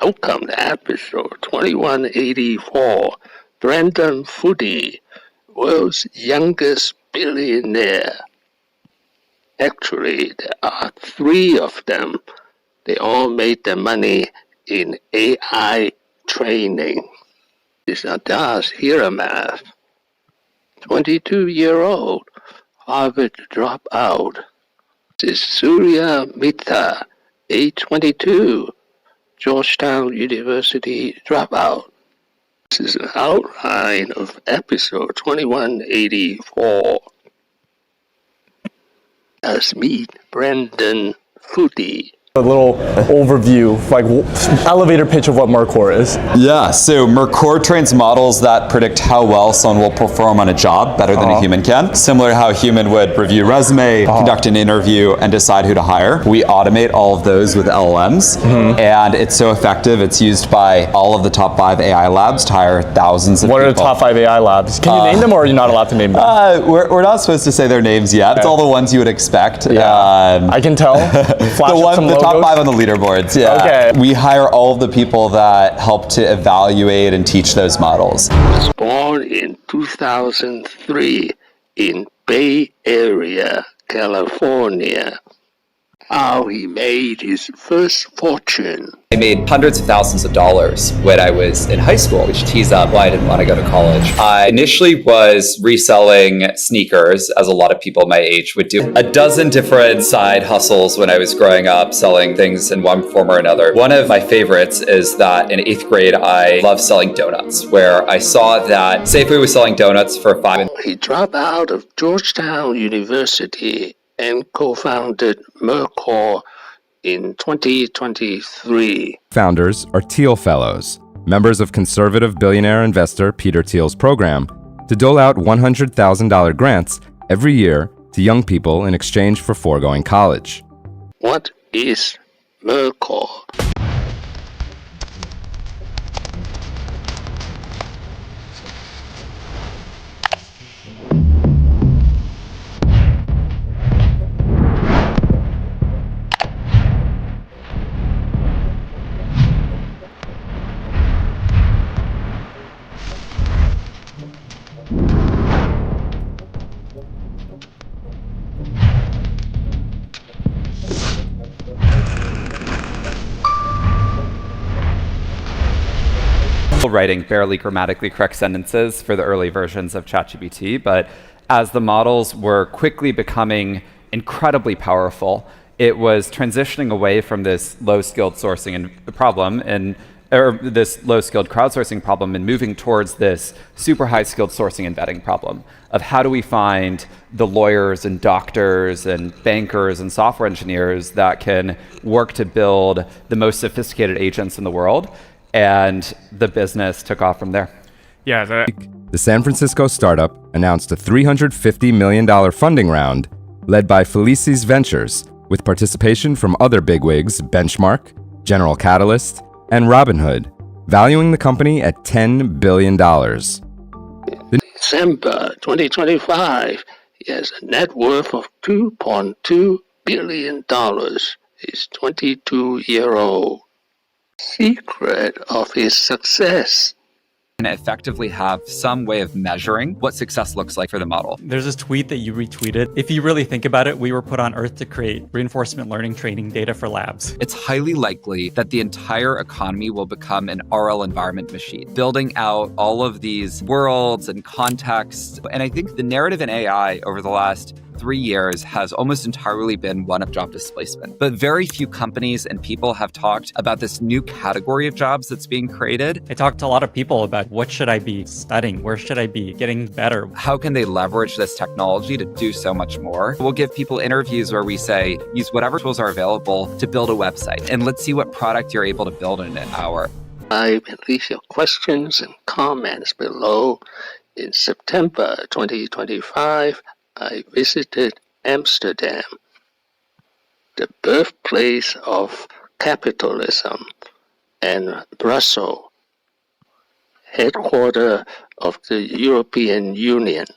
Welcome to episode 2184. Brendan Foody, world's youngest billionaire. Actually, there are three of them. They all made their money in AI training. This is Adarsh Hiremath, 22-year-old Harvard dropout. This is Surya Midha, age 22, Georgetown University dropout. This is an outline of episode 2184. Let's meet Brendan Foody. A little overview, like elevator pitch of what Mercor is. Yeah, so Mercor trains models that predict how well someone will perform on a job better than a human can. Similar to how a human would review a resume, conduct an interview, and decide who to hire. We automate all of those with LLMs, and it's so effective, it's used by all of the top 5 AI labs to hire thousands of people. What are the top 5 AI labs? Can you name them, or are you not allowed to name them? We're not supposed to say their names yet. Okay. It's all the ones you would expect. Yeah. I can tell. The top 5 on the leaderboards, yeah. Okay. We hire all of the people that help to evaluate and teach those models. He was born in 2003 in Bay Area, California. How he made his first fortune. I made hundreds of thousands of dollars when I was in high school, which tees up why I didn't want to go to college. I initially was reselling sneakers, as a lot of people my age would do. A dozen different side hustles when I was growing up, selling things in one form or another. One of my favorites is that in 8th grade, I loved selling donuts, where I saw that Safeway was selling donuts for $5. He dropped out of Georgetown University and co-founded Mercor in 2023. Founders are Thiel Fellows, members of conservative billionaire investor Peter Thiel's program, to dole out $100,000 grants every year to young people in exchange for foregoing college. What is Mercor? Writing barely grammatically correct sentences for the early versions of ChatGPT, but as the models were quickly becoming incredibly powerful, it was transitioning away from this low-skilled sourcing or this low-skilled crowdsourcing problem and moving towards this super high-skilled sourcing and vetting problem of how do we find the lawyers and doctors and bankers and software engineers that can work to build the most sophisticated agents in the world. And the business took off from there. The San Francisco startup announced a $350 million funding round led by Felices Ventures, with participation from other bigwigs Benchmark, General Catalyst, and Robinhood, valuing the company at $10 billion. December 2025, he has a net worth of $2.2 billion. He's 22-year-old. Secret of his success. And effectively have some way of measuring what success looks like for the model. There's this tweet that you retweeted. If you really think about it, we were put on Earth to create reinforcement learning training data for labs. It's highly likely that the entire economy will become an RL environment machine, building out all of these worlds and contexts. And I think the narrative in AI over the last 3 years has almost entirely been one of job displacement. But very few companies and people have talked about this new category of jobs that's being created. I talked to a lot of people about what should I be studying? Where should I be getting better? How can they leverage this technology to do so much more? We'll give people interviews where we say, use whatever tools are available to build a website, and let's see what product you're able to build in an hour. Leave your questions and comments below. In September 2025, I visited Amsterdam, the birthplace of capitalism, and Brussels, headquarters of the European Union.